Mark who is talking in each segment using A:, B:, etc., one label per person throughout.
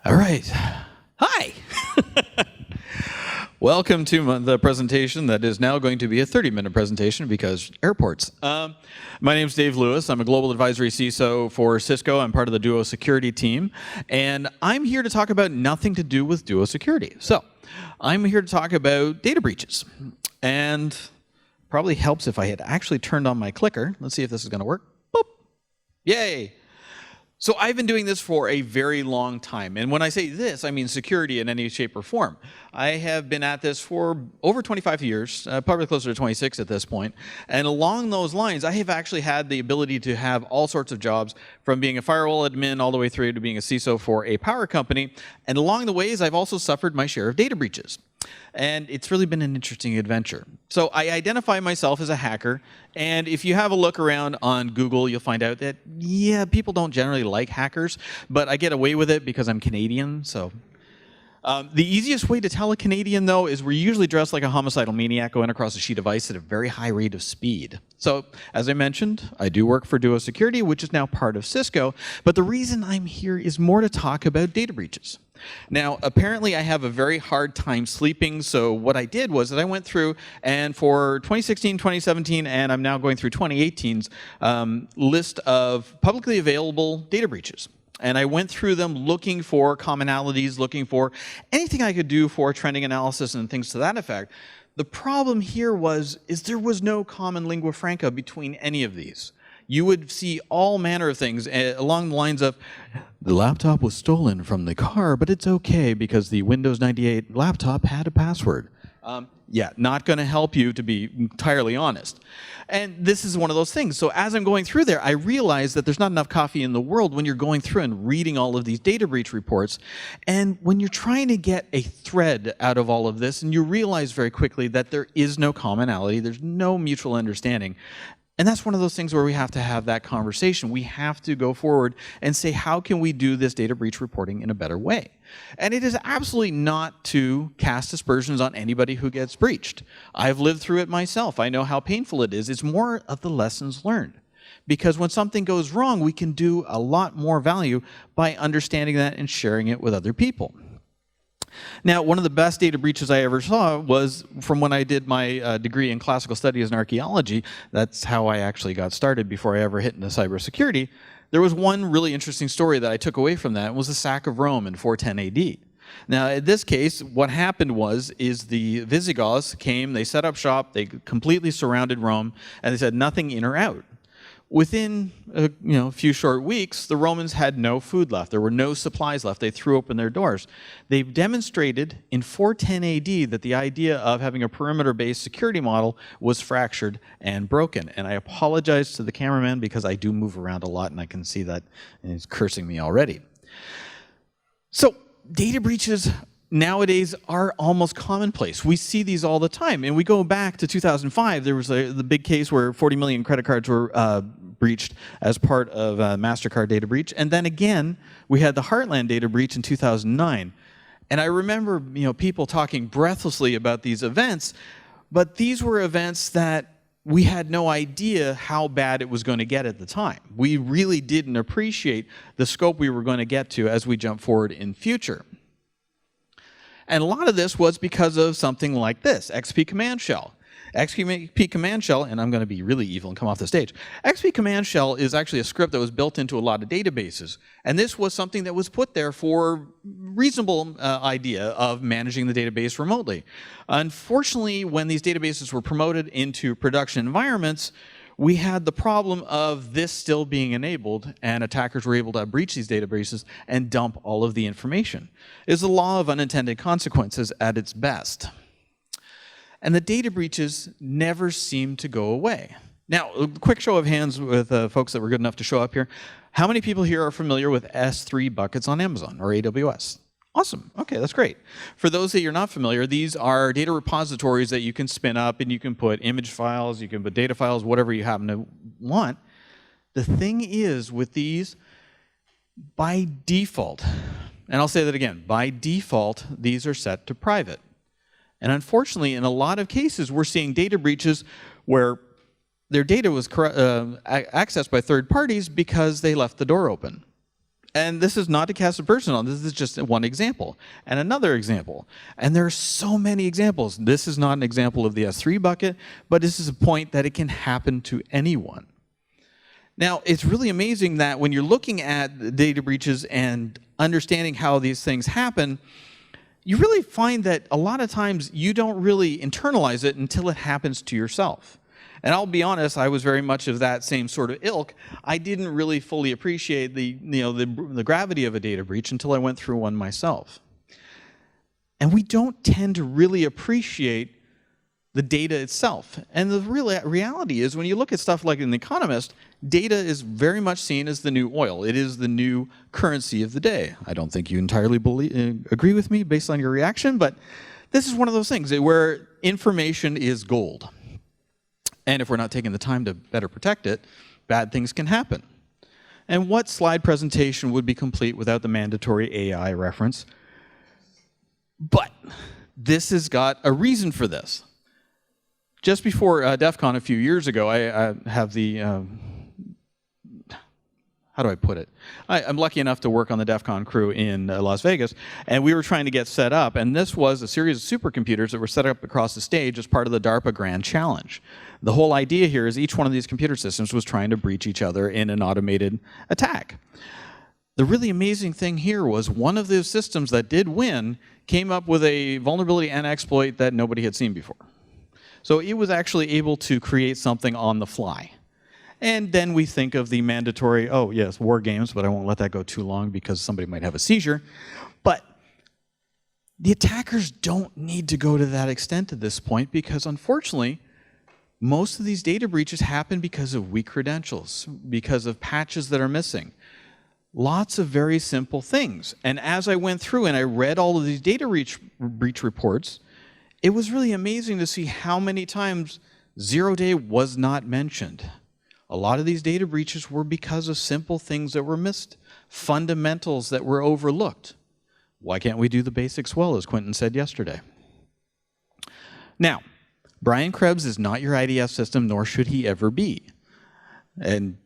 A: All right. Hi. Welcome to the presentation that is now going to be a 30-minute presentation because airports. My name is Dave Lewis. I'm a global advisory CISO for Cisco. I'm part of the Duo security team. And I'm here to talk about nothing to do with Duo security. So I'm here to talk about data breaches. And probably helps if I had actually turned on my clicker. Let's see if this is going to work. Boop. Yay. So I've been doing this for a very long time. And when I say this, I mean security in any shape or form. I have been at this for over 25 years, probably closer to 26 at this point. And along those lines, I have actually had the ability to have all sorts of jobs, from being a firewall admin all the way through to being a CISO for a power company. And along the ways, I've also suffered my share of data breaches. And it's really been an interesting adventure. So I identify myself as a hacker, and if you have a look around on Google, you'll find out that, yeah, people don't generally like hackers, but I get away with it because I'm Canadian, so. The easiest way to tell a Canadian, though, is we're usually dressed like a homicidal maniac going across a sheet of ice at a very high rate of speed. So, as I mentioned, I do work for Duo Security, which is now part of Cisco, but the reason I'm here is more to talk about data breaches. Now, apparently I have a very hard time sleeping, so what I did was that I went through and for 2016, 2017, and I'm now going through 2018's list of publicly available data breaches. And I went through them looking for commonalities, looking for anything I could do for trending analysis and things to that effect. The problem here is there was no common lingua franca between any of these. You would see all manner of things along the lines of, the laptop was stolen from the car, but it's okay because the Windows 98 laptop had a password. Yeah, not going to help you, to be entirely honest. And this is one of those things. So as I'm going through there, I realize that there's not enough coffee in the world when you're going through and reading all of these data breach reports. And when you're trying to get a thread out of all of this, and you realize very quickly that there is no commonality, there's no mutual understanding. And that's one of those things where we have to have that conversation. We have to go forward and say, how can we do this data breach reporting in a better way? And it is absolutely not to cast aspersions on anybody who gets breached. I've lived through it myself. I know how painful it is. It's more of the lessons learned. Because when something goes wrong, we can do a lot more value by understanding that and sharing it with other people. Now, one of the best data breaches I ever saw was from when I did my degree in classical studies and archaeology. That's how I actually got started before I ever hit into cybersecurity. There was one really interesting story that I took away from that. It was the sack of Rome in 410 AD. Now, in this case, what happened is the Visigoths came, they set up shop, they completely surrounded Rome, and they said nothing in or out. Within a few short weeks, the Romans had no food left. There were no supplies left. They threw open their doors. They've demonstrated in 410 AD that the idea of having a perimeter-based security model was fractured and broken. And I apologize to the cameraman because I do move around a lot and I can see that, and he's cursing me already. So data breaches nowadays are almost commonplace. We see these all the time. And we go back to 2005, there was the big case where 40 million credit cards were breached as part of a MasterCard data breach. And then again, we had the Heartland data breach in 2009. And I remember people talking breathlessly about these events, but these were events that we had no idea how bad it was going to get at the time. We really didn't appreciate the scope we were going to get to as we jump forward in future. And a lot of this was because of something like this, XP Command Shell. XP Command Shell, and I'm going to be really evil and come off the stage. XP Command Shell is actually a script that was built into a lot of databases. And this was something that was put there for reasonable idea of managing the database remotely. Unfortunately, when these databases were promoted into production environments, we had the problem of this still being enabled, and attackers were able to breach these databases and dump all of the information. It's the law of unintended consequences at its best. And the data breaches never seem to go away. Now, a quick show of hands with folks that were good enough to show up here. How many people here are familiar with S3 buckets on Amazon or AWS? Awesome. Okay, that's great. For those that you're not familiar, these are data repositories that you can spin up, and you can put image files, you can put data files, whatever you happen to want. The thing is with these, by default, and I'll say that again, by default, these are set to private. And unfortunately, in a lot of cases, we're seeing data breaches where their data was accessed by third parties because they left the door open. And this is not to cast a person on, this is just one example. And another example. And there are so many examples. This is not an example of the S3 bucket, but this is a point that it can happen to anyone. Now, it's really amazing that when you're looking at data breaches and understanding how these things happen, you really find that a lot of times you don't really internalize it until it happens to yourself. And I'll be honest, I was very much of that same sort of ilk. I didn't really fully appreciate the gravity of a data breach until I went through one myself. And we don't tend to really appreciate the data itself. And the reality is, when you look at stuff like an economist, data is very much seen as the new oil. It is the new currency of the day. I don't think you entirely agree with me based on your reaction, but this is one of those things where information is gold. And if we're not taking the time to better protect it, bad things can happen. And what slide presentation would be complete without the mandatory AI reference? But this has got a reason for this. Just before DEF CON a few years ago, I have the, how do I put it? I'm lucky enough to work on the DEF CON crew in Las Vegas, and we were trying to get set up, and this was a series of supercomputers that were set up across the stage as part of the DARPA Grand Challenge. The whole idea here is each one of these computer systems was trying to breach each other in an automated attack. The really amazing thing here was one of those systems that did win came up with a vulnerability and exploit that nobody had seen before. So it was actually able to create something on the fly. And then we think of the mandatory, oh yes, war games, but I won't let that go too long because somebody might have a seizure. But the attackers don't need to go to that extent at this point, because unfortunately, most of these data breaches happen because of weak credentials, because of patches that are missing. Lots of very simple things. And as I went through and I read all of these data breach reports, it was really amazing to see how many times 0-day was not mentioned. A lot of these data breaches were because of simple things that were missed, fundamentals that were overlooked. Why can't we do the basics well, as Quentin said yesterday? Now, Brian Krebs is not your IDF system, nor should he ever be. And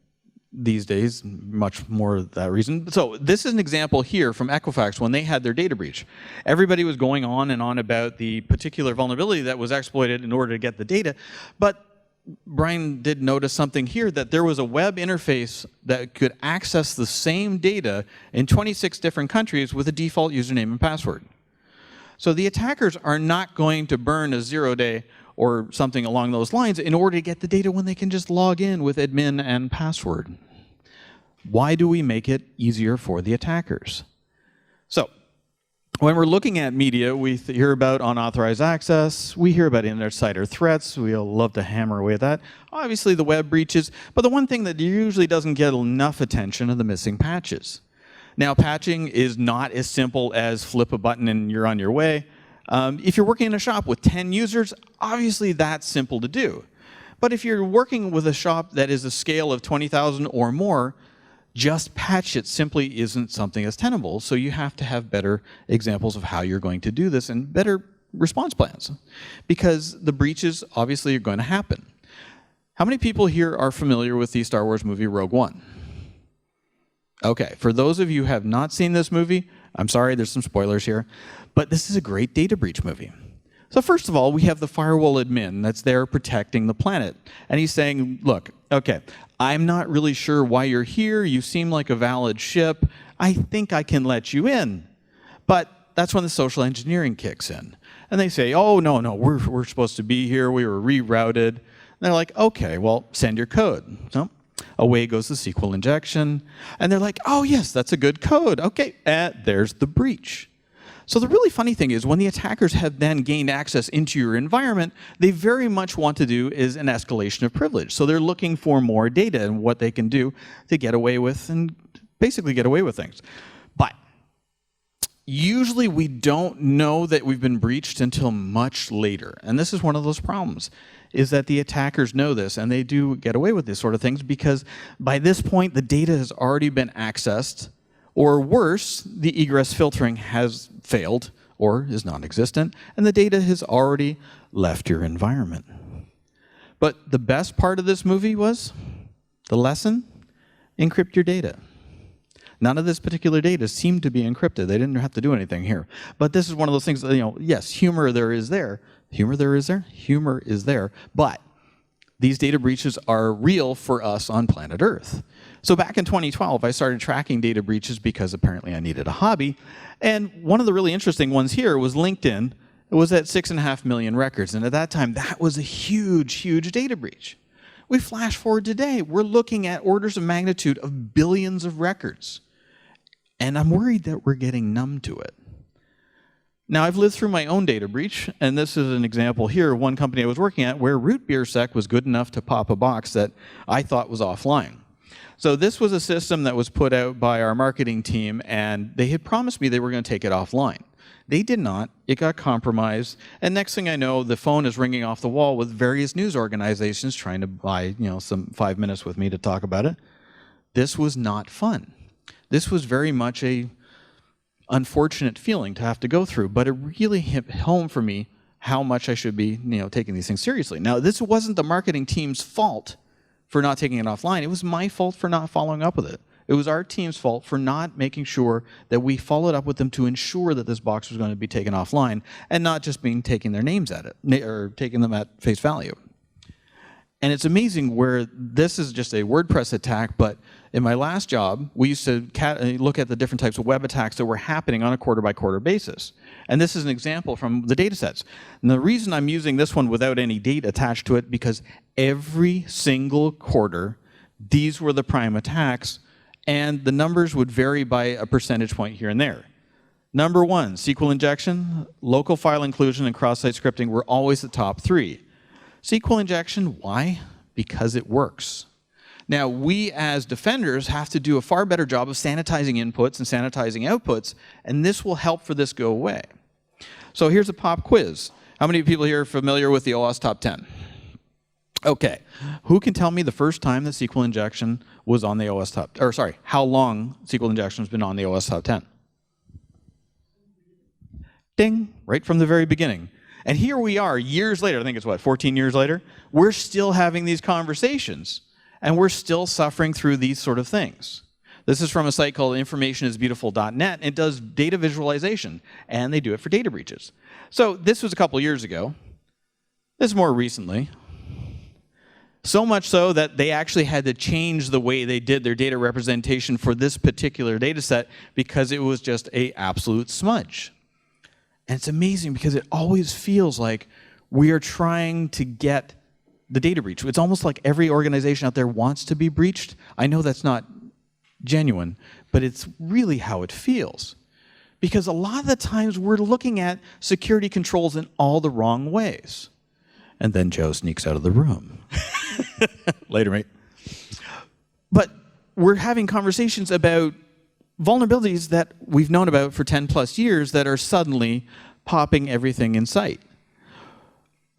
A: these days, much more that reason. So this is an example here from Equifax when they had their data breach. Everybody was going on and on about the particular vulnerability that was exploited in order to get the data, but Brian did notice something here, that there was a web interface that could access the same data in 26 different countries with a default username and password. So the attackers are not going to burn a 0-day or something along those lines in order to get the data when they can just log in with admin and password. Why do we make it easier for the attackers? So, when we're looking at media, we hear about unauthorized access, we hear about internet insider threats, we all love to hammer away at that. Obviously the web breaches, but the one thing that usually doesn't get enough attention are the missing patches. Now, patching is not as simple as flip a button and you're on your way. If you're working in a shop with 10 users, obviously that's simple to do. But if you're working with a shop that is a scale of 20,000 or more, just patch it simply isn't something that's tenable, so you have to have better examples of how you're going to do this and better response plans, because the breaches obviously are going to happen. How many people here are familiar with the Star Wars movie Rogue One? Okay, for those of you who have not seen this movie, I'm sorry, there's some spoilers here, but this is a great data breach movie. So first of all, we have the firewall admin that's there protecting the planet. And he's saying, look, okay, I'm not really sure why you're here. You seem like a valid ship. I think I can let you in. But that's when the social engineering kicks in. And they say, oh, no, we're supposed to be here. We were rerouted. And they're like, okay, well, send your code. So away goes the SQL injection. And they're like, oh, yes, that's a good code. Okay, there's the breach. So the really funny thing is when the attackers have then gained access into your environment, they very much want to do is an escalation of privilege. So they're looking for more data and what they can do to get away with and basically get away with things. But usually we don't know that we've been breached until much later. And this is one of those problems, is that the attackers know this and they do get away with this sort of things because by this point the data has already been accessed. Or worse, the egress filtering has failed or is non-existent, and the data has already left your environment. But the best part of this movie was the lesson: encrypt your data. None of this particular data seemed to be encrypted. They didn't have to do anything here. But this is one of those things that, yes, humor there is there. Humor there is there. Humor is there. But these data breaches are real for us on planet Earth. So back in 2012, I started tracking data breaches because apparently I needed a hobby. And one of the really interesting ones here was LinkedIn. It was at 6.5 million records. And at that time, that was a huge, huge data breach. We flash forward today, we're looking at orders of magnitude of billions of records. And I'm worried that we're getting numb to it. Now, I've lived through my own data breach, and this is an example here of one company I was working at where root beer sec was good enough to pop a box that I thought was offline. So this was a system that was put out by our marketing team, and they had promised me they were going to take it offline. They did not. It got compromised, and next thing I know, the phone is ringing off the wall with various news organizations trying to buy, some 5 minutes with me to talk about it. This was not fun. This was very much a unfortunate feeling to have to go through, but it really hit home for me how much I should be, taking these things seriously. Now, this wasn't the marketing team's fault for not taking it offline. It was my fault for not following up with it. It was our team's fault for not making sure that we followed up with them to ensure that this box was going to be taken offline and not just taking their names at it, or taking them at face value. And it's amazing where this is just a WordPress attack, but in my last job, we used to look at the different types of web attacks that were happening on a quarter-by-quarter basis. And this is an example from the data sets. And the reason I'm using this one without any date attached to it, because every single quarter, these were the prime attacks, and the numbers would vary by a percentage point here and there. Number one, SQL injection, local file inclusion, and cross-site scripting were always the top three. SQL injection, why? Because it works. Now, we as defenders have to do a far better job of sanitizing inputs and sanitizing outputs, and this will help for this go away. So here's a pop quiz. How many people here are familiar with the OWASP Top 10? Okay, who can tell me the first time that SQL injection was on the OWASP Top, or sorry, how long SQL injection has been on the OWASP Top 10? Ding, right from the very beginning. And here we are, years later, I think it's what, 14 years later? We're still having these conversations, and we're still suffering through these sort of things. This is from a site called informationisbeautiful.net. It does data visualization, and they do it for data breaches. So this was a couple years ago. This is more recently. So much so that they actually had to change the way they did their data representation for this particular data set because it was just an absolute smudge. And it's amazing because it always feels like we are trying to get the data breach. It's almost like every organization out there wants to be breached. I know that's not genuine, but it's really how it feels. Because a lot of the times we're looking at security controls in all the wrong ways. And then Joe sneaks out of the room. Later, mate. But we're having conversations about vulnerabilities that we've known about for 10 plus years that are suddenly popping everything in sight.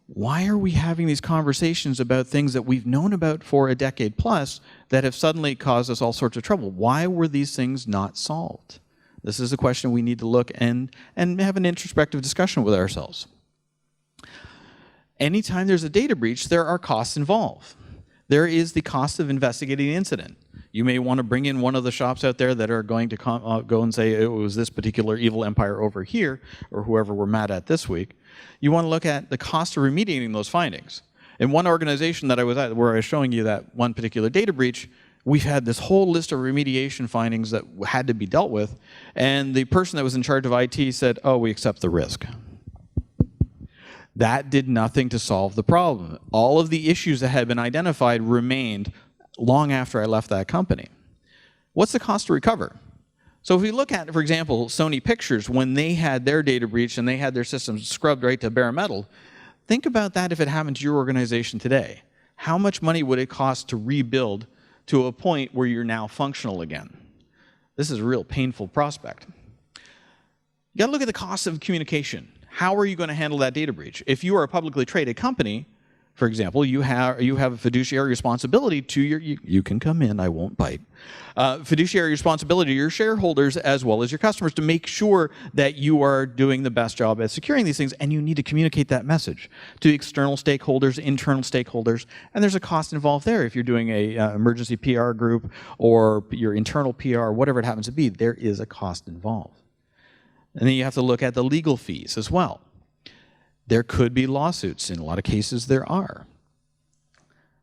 A: Why are we having these conversations about things that we've known about for a decade plus that have suddenly caused us all sorts of trouble? Why were these things not solved? This is a question we need to look and have an introspective discussion with ourselves. Anytime there's a data breach, there are costs involved. There is the cost of investigating the incident. You may want to bring in one of the shops out there that are going to go and say it was this particular evil empire over here, or whoever we're mad at this week. You want to look at the cost of remediating those findings. In one organization that I was at, where I was showing you that one particular data breach, we've had this whole list of remediation findings that had to be dealt with, and the person that was in charge of IT said, oh, we accept the risk. That did nothing to solve the problem. All of the issues that had been identified remained long after I left that company. What's the cost to recover? So if we look at, for example, Sony Pictures, when they had their data breach and they had their systems scrubbed right to bare metal, think about that if it happened to your organization today. How much money would it cost to rebuild to a point where you're now functional again? This is a real painful prospect. You got to look at the cost of communication. How are you going to handle that data breach? If you are a publicly traded company, For example, you have a fiduciary responsibility to you can come in, I won't bite. Fiduciary responsibility to your shareholders as well as your customers to make sure that you are doing the best job at securing these things, and you need to communicate that message to external stakeholders, internal stakeholders, and there's a cost involved there. If you're doing a emergency PR group or your internal PR, whatever it happens to be, there is a cost involved. And then you have to look at the legal fees as well. There could be lawsuits. In a lot of cases, there are.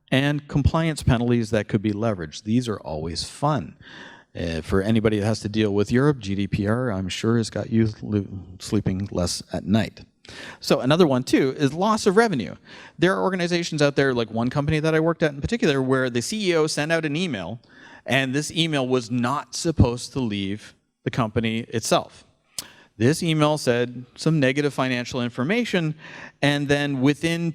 A: And compliance penalties that could be leveraged. These are always fun. For anybody that has to deal with Europe, GDPR, I'm sure, has got you sleeping less at night. So another one, too, is loss of revenue. There are organizations out there, like one company that I worked at in particular, where the CEO sent out an email, and this email was not supposed to leave the company itself. This email said some negative financial information, and then within,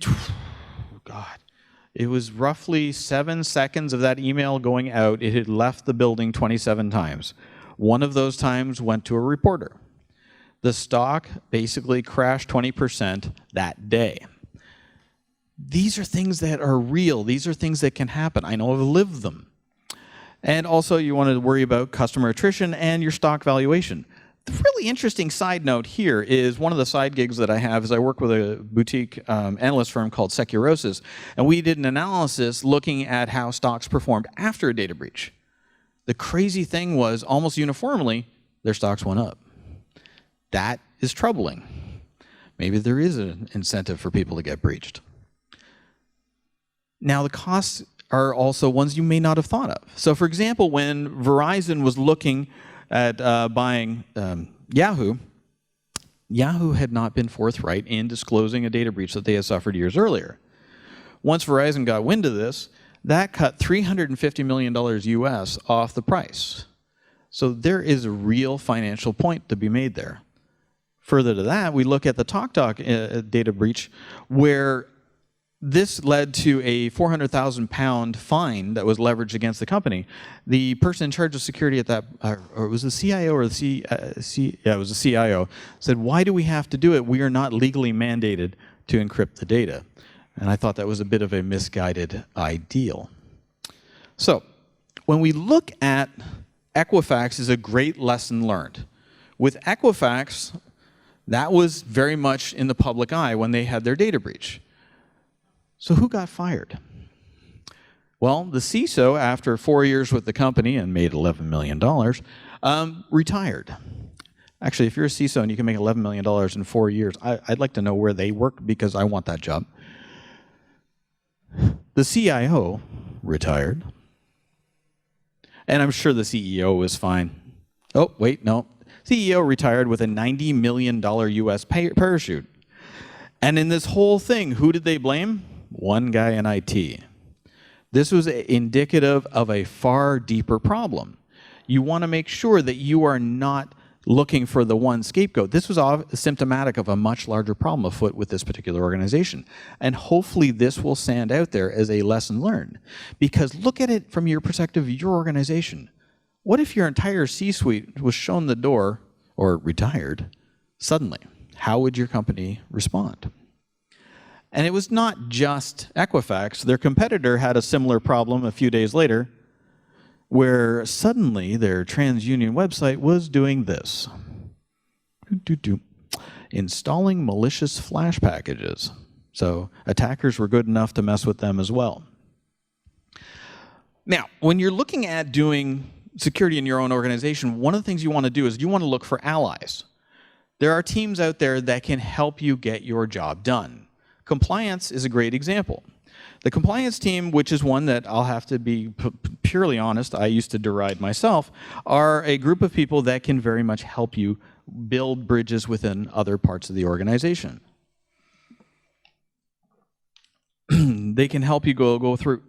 A: it was roughly 7 seconds of that email going out, it had left the building 27 times. One of those times went to a reporter. The stock basically crashed 20% that day. These are things that are real. These are things that can happen. I know I've lived them. And also you want to worry about customer attrition and your stock valuation. The really interesting side note here is one of the side gigs that I have is I work with a boutique analyst firm called Securosis, and we did an analysis looking at how stocks performed after a data breach. The crazy thing was almost uniformly, their stocks went up. That is troubling. Maybe there is an incentive for people to get breached. Now the costs are also ones you may not have thought of. So for example, when Verizon was looking at buying Yahoo, Yahoo had not been forthright in disclosing a data breach that they had suffered years earlier. Once Verizon got wind of this, that cut $350 million US off the price. So there is a real financial point to be made there. Further to that, we look at the TalkTalk data breach, where this led to a 400,000 pound fine that was leveraged against the company. The person in charge of security at that, or it was the CIO or the it was the CIO, said, "Why do we have to do it? We are not legally mandated to encrypt the data." And I thought that was a bit of a misguided ideal. So when we look at Equifax, is a great lesson learned. With Equifax, that was very much in the public eye when they had their data breach. So who got fired? Well, the CISO, after 4 years with the company and made $11 million, retired. Actually, if you're a CISO and you can make $11 million in 4 years, I'd like to know where they work because I want that job. The CIO retired. And I'm sure the CEO was fine. Oh, wait, no. CEO retired with a $90 million US parachute. And in this whole thing, who did they blame? One guy in IT. This was indicative of a far deeper problem. You want to make sure that you are not looking for the one scapegoat. This was symptomatic of a much larger problem afoot with this particular organization. And hopefully this will stand out there as a lesson learned. Because look at it from your perspective of your organization. What if your entire C-suite was shown the door, or retired, suddenly? How would your company respond? And it was not just Equifax. Their competitor had a similar problem a few days later, where suddenly their TransUnion website was doing this. Installing malicious Flash packages. So attackers were good enough to mess with them as well. Now, when you're looking at doing security in your own organization, one of the things you want to do is you want to look for allies. There are teams out there that can help you get your job done. Compliance is a great example. The compliance team, which is one that I'll have to be purely honest, I used to deride myself, are a group of people that can very much help you build bridges within other parts of the organization. They can help you go through,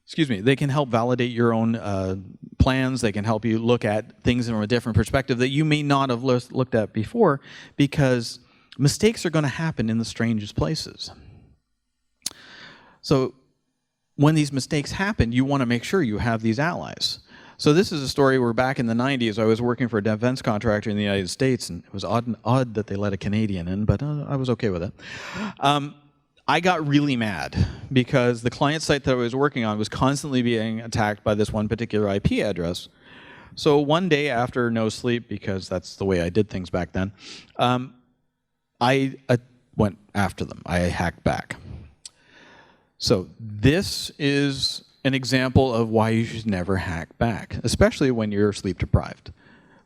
A: excuse me, they can help validate your own plans. They can help you look at things from a different perspective that you may not have looked at before, because mistakes are going to happen in the strangest places. So when these mistakes happen, you want to make sure you have these allies. So this is a story where back in the 90s, I was working for a defense contractor in the United States, and it was odd that they let a Canadian in, but I was okay with it. I got really mad because the client site that I was working on was constantly being attacked by this one particular IP address. So one day after no sleep, because that's the way I did things back then, I went after them. I hacked back. So this is an example of why you should never hack back, especially when you're sleep deprived.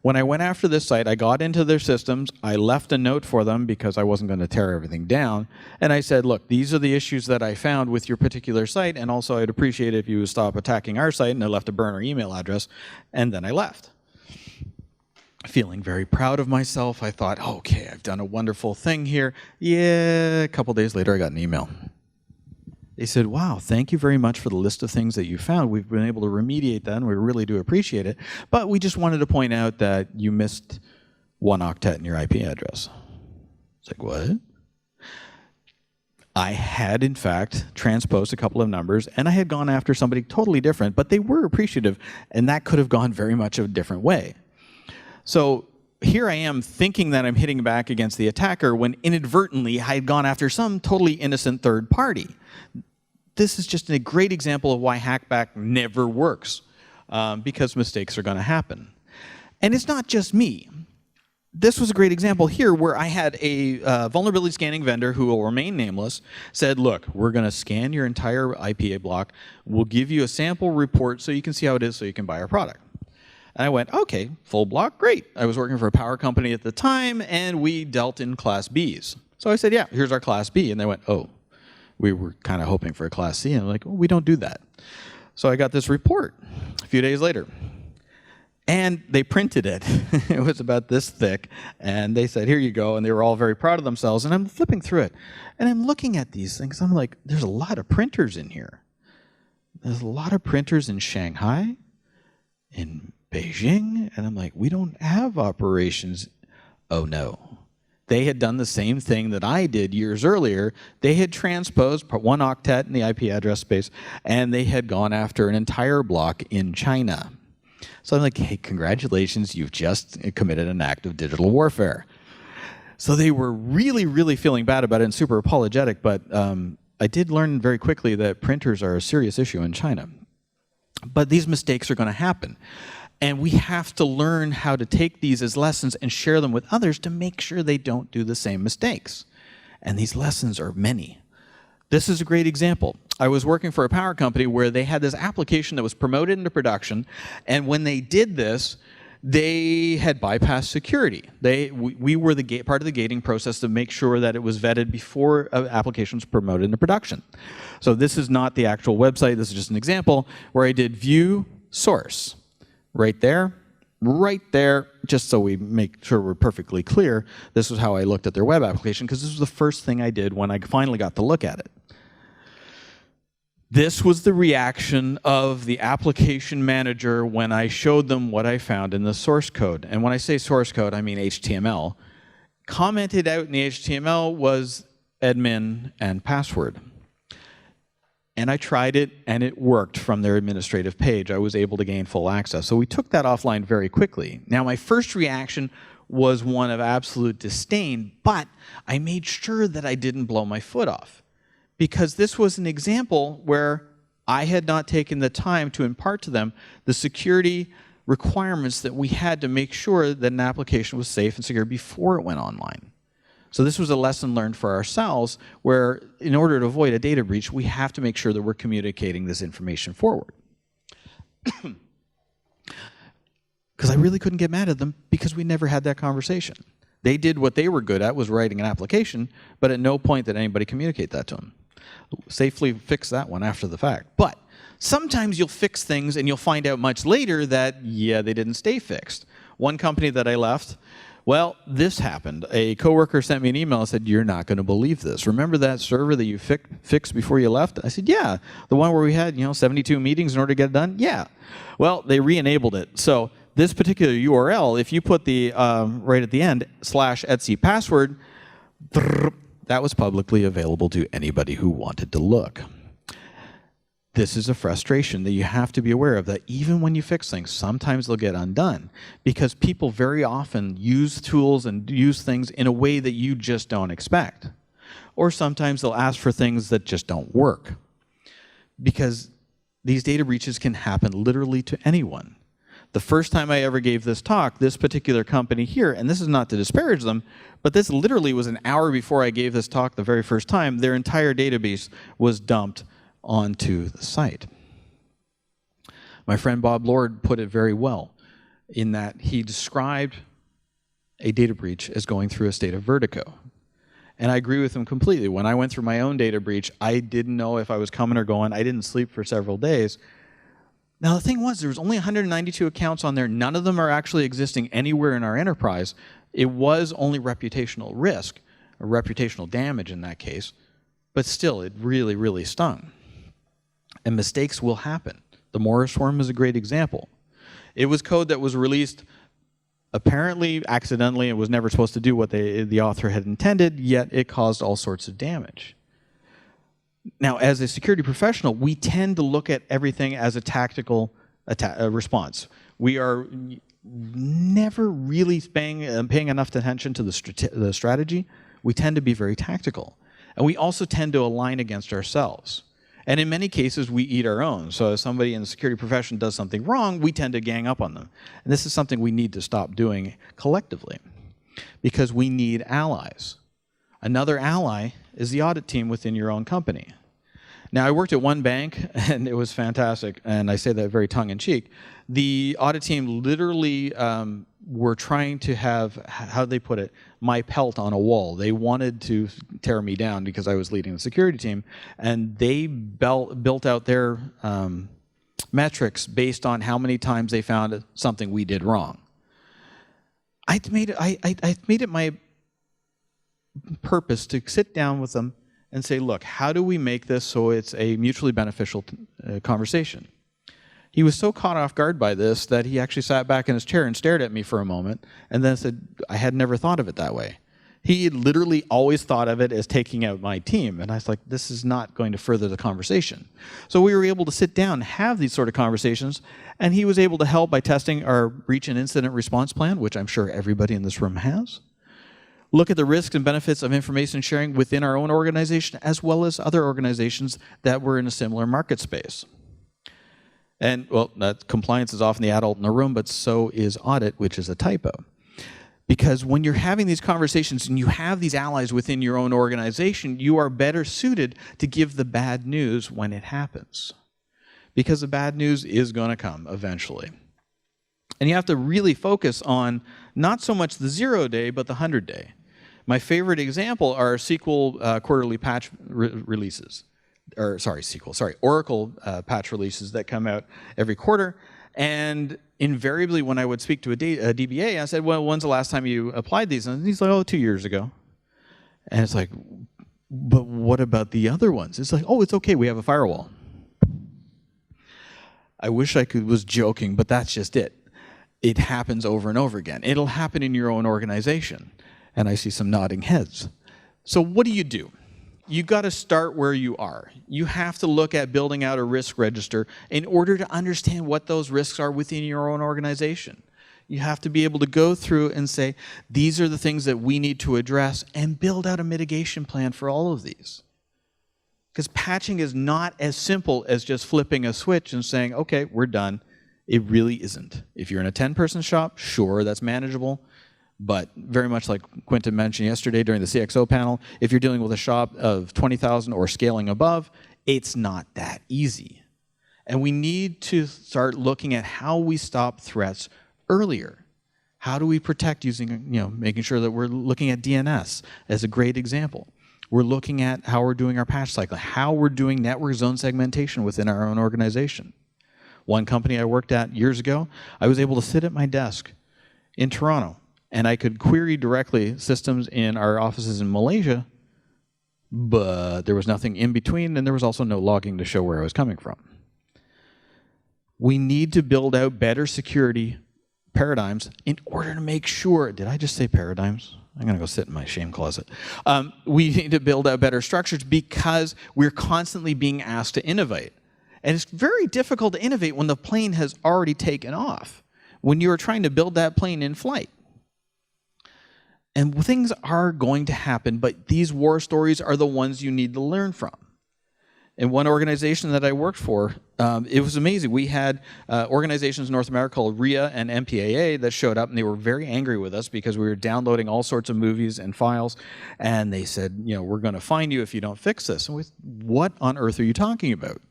A: When I went after this site, I got into their systems, I left a note for them because I wasn't going to tear everything down, and I said, look, these are the issues that I found with your particular site, and also I'd appreciate it if you would stop attacking our site, and I left a burner email address, and then I left. Feeling very proud of myself, I thought, okay, I've done a wonderful thing here. Yeah, a couple days later I got an email. They said, wow, thank you very much for the list of things that you found. We've been able to remediate that, and we really do appreciate it. But we just wanted to point out that you missed 1 octet in your IP address. It's like, what? I had, in fact, transposed a couple of numbers, and I had gone after somebody totally different, but they were appreciative, and that could have gone very much a different way. So here I am thinking that I'm hitting back against the attacker when inadvertently I had gone after some totally innocent third party. This is just a great example of why hackback never works, because mistakes are going to happen. And it's not just me. This was a great example here where I had a vulnerability scanning vendor who will remain nameless said, look, we're going to scan your entire IPA block. We'll give you a sample report so you can see how it is so you can buy our product. And I went, okay, full block, great. I was working for a power company at the time, and we dealt in Class Bs. So I said, yeah, here's our Class B. And they went, oh. We were kind of hoping for a Class C, and I'm like, well, we don't do that. So I got this report a few days later, and they printed it. It was about this thick, and they said, here you go, and they were all very proud of themselves, and I'm flipping through it, and I'm looking at these things. I'm like, there's a lot of printers in here. There's a lot of printers in Shanghai, in Beijing, and I'm like, we don't have operations. Oh, no. They had done the same thing that I did years earlier. They had transposed 1 octet in the IP address space, and they had gone after an entire block in China. So I'm like, hey, congratulations, you've just committed an act of digital warfare. So they were really, really feeling bad about it and super apologetic, but I did learn very quickly that printers are a serious issue in China. But these mistakes are going to happen. And we have to learn how to take these as lessons and share them with others to make sure they don't do the same mistakes. And these lessons are many. This is a great example. I was working for a power company where they had this application that was promoted into production, and when they did this, they had bypassed security. We were the part of the gating process to make sure that it was vetted before an application was promoted into production. So this is not the actual website. This is just an example where I did view source. Right there, just so we make sure we're perfectly clear, this was how I looked at their web application, because this was the first thing I did when I finally got to look at it. This was the reaction of the application manager when I showed them what I found in the source code. And when I say source code, I mean HTML. Commented out in the HTML was admin and password. And I tried it, and it worked from their administrative page. I was able to gain full access. So we took that offline very quickly. Now, my first reaction was one of absolute disdain, but I made sure that I didn't blow my foot off, because this was an example where I had not taken the time to impart to them the security requirements that we had to make sure that an application was safe and secure before it went online. So this was a lesson learned for ourselves where, in order to avoid a data breach, we have to make sure that we're communicating this information forward. Because I really couldn't get mad at them because we never had that conversation. They did what they were good at, was writing an application, but at no point did anybody communicate that to them. Safely fix that one after the fact. But sometimes you'll fix things and you'll find out much later that, yeah, they didn't stay fixed. One company that I left, well, this happened. A coworker sent me an email and said, you're not going to believe this. Remember that server that you fixed before you left? I said, yeah. The one where we had 72 meetings in order to get it done? Yeah. Well, they re-enabled it. So this particular URL, if you put the, right at the end, /etc password, that was publicly available to anybody who wanted to look. This is a frustration that you have to be aware of, that even when you fix things, sometimes they'll get undone because people very often use tools and use things in a way that you just don't expect. or sometimes they'll ask for things that just don't work. Because these data breaches can happen literally to anyone. The first time I ever gave this talk, this particular company here, and this is not to disparage them, but this literally was an hour before I gave this talk the very first time, their entire database was dumped onto the site. My friend Bob Lord put it very well in that he described a data breach as going through a state of vertigo. And I agree with him completely. When I went through my own data breach, I didn't know if I was coming or going. I didn't sleep for several days. Now, the thing was, there was only 192 accounts on there. None of them are actually existing anywhere in our enterprise. It was only reputational risk, or reputational damage in that case. But still, it really, really stung. And mistakes will happen. The Morris worm is a great example. It was code that was released apparently accidentally. It was never supposed to do what the author had intended, yet it caused all sorts of damage. Now, as a security professional, we tend to look at everything as a tactical response. We are never really paying enough attention to the strategy. We tend to be very tactical. And we also tend to align against ourselves. And in many cases, we eat our own. So if somebody in the security profession does something wrong, we tend to gang up on them. And this is something we need to stop doing collectively, because we need allies. Another ally is the audit team within your own company. Now, I worked at one bank, and it was fantastic, and I say that very tongue-in-cheek. The audit team literally were trying to have, how do they put it, my pelt on a wall. They wanted to tear me down because I was leading the security team, and they built out their metrics based on how many times they found something we did wrong. I made it my purpose to sit down with them and say, look, how do we make this so it's a mutually beneficial conversation? He was so caught off guard by this that he actually sat back in his chair and stared at me for a moment and then said, I had never thought of it that way. He had literally always thought of it as taking out my team. And I was like, this is not going to further the conversation. So we were able to sit down and have these sort of conversations, and he was able to help by testing our breach and incident response plan, which I'm sure everybody in this room has. Look at the risks and benefits of information sharing within our own organization as well as other organizations that were in a similar market space. And, well, compliance is often the adult in the room, but so is audit, which is a typo. Because when you're having these conversations and you have these allies within your own organization, you are better suited to give the bad news when it happens. Because the bad news is going to come eventually. And you have to really focus on not so much the 0-day, but the 100-day. My favorite example are SQL quarterly patch releases. Oracle patch releases that come out every quarter. And invariably, when I would speak to a DBA, I said, well, when's the last time you applied these? And he's like, oh, 2 years ago. And it's like, but what about the other ones? It's like, oh, it's okay, we have a firewall. I wish I was joking, but that's just it. It happens over and over again. It'll happen in your own organization. And I see some nodding heads. So what do? You got to start where you are. You have to look at building out a risk register in order to understand what those risks are within your own organization. You have to be able to go through and say, these are the things that we need to address, and build out a mitigation plan for all of these. Because patching is not as simple as just flipping a switch and saying, okay, we're done. It really isn't. If you're in a 10-person shop, sure, that's manageable. But very much like Quentin mentioned yesterday during the CXO panel, if you're dealing with a shop of 20,000 or scaling above, it's not that easy. And we need to start looking at how we stop threats earlier. How do we protect using, making sure that we're looking at DNS as a great example. We're looking at how we're doing our patch cycle, how we're doing network zone segmentation within our own organization. One company I worked at years ago, I was able to sit at my desk in Toronto, and I could query directly systems in our offices in Malaysia, but there was nothing in between, and there was also no logging to show where I was coming from. We need to build out better security paradigms in order to make sure, did I just say paradigms? I'm going to go sit in my shame closet. We need to build out better structures because we're constantly being asked to innovate. And it's very difficult to innovate when the plane has already taken off, when you're trying to build that plane in flight. And things are going to happen, but these war stories are the ones you need to learn from. In one organization that I worked for, it was amazing. We had organizations in North America called RIA and MPAA that showed up, and they were very angry with us because we were downloading all sorts of movies and files, and they said, you know, we're going to fine you if you don't fix this. And we said, what on earth are you talking about?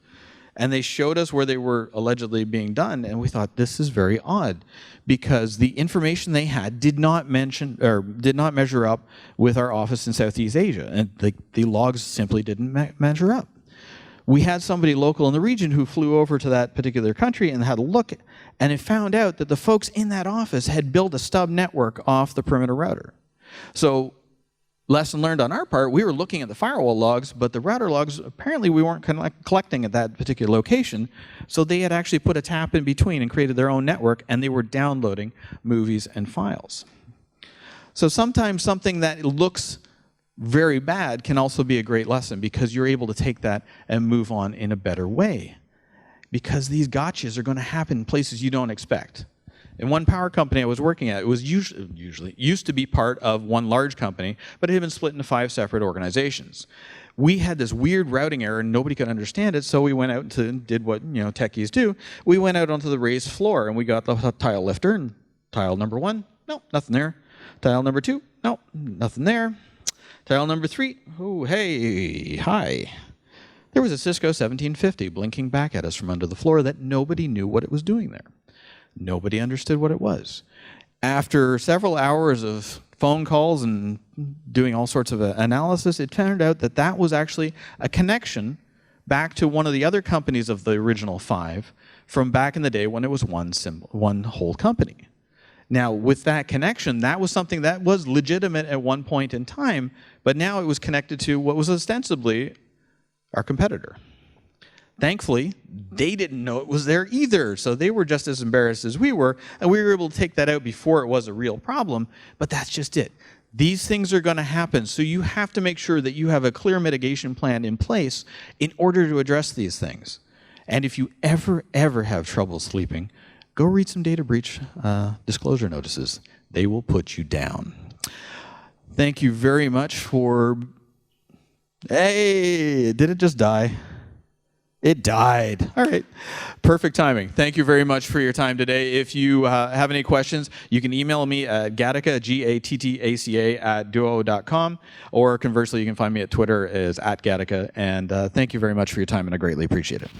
A: And they showed us where they were allegedly being done, and we thought, this is very odd, because the information they had did not mention or did not measure up with our office in Southeast Asia, and the logs simply didn't measure up. We had somebody local in the region who flew over to that particular country and had a look, and it found out that the folks in that office had built a stub network off the perimeter router. So, lesson learned on our part, we were looking at the firewall logs, but the router logs, apparently we weren't collecting at that particular location, so they had actually put a tap in between and created their own network, and they were downloading movies and files. So sometimes something that looks very bad can also be a great lesson, because you're able to take that and move on in a better way. Because these gotchas are going to happen in places you don't expect. In one power company I was working at, it was used to be part of one large company, but it had been split into 5 separate organizations. We had this weird routing error and nobody could understand it, so we went out and did what techies do. We went out onto the raised floor and we got the tile lifter, and tile number 1, no, nothing there. Tile number 2, no, nothing there. Tile number 3, oh, hey, hi. There was a Cisco 1750 blinking back at us from under the floor that nobody knew what it was doing there. Nobody understood what it was. After several hours of phone calls and doing all sorts of analysis, it turned out that that was actually a connection back to one of the other companies of the original 5 from back in the day when it was one whole company. Now, with that connection, that was something that was legitimate at one point in time, but now it was connected to what was ostensibly our competitor. Thankfully, they didn't know it was there either, so they were just as embarrassed as we were, and we were able to take that out before it was a real problem, but that's just it. These things are going to happen, so you have to make sure that you have a clear mitigation plan in place in order to address these things. And if you ever have trouble sleeping, go read some data breach disclosure notices. They will put you down. Thank you very much for... Hey, did it just die? It died. All right. Perfect timing. Thank you very much for your time today. If you have any questions, you can email me at gattaca, Gattaca, @duo.com, or conversely, you can find me at Twitter as @gattaca. And thank you very much for your time, and I greatly appreciate it.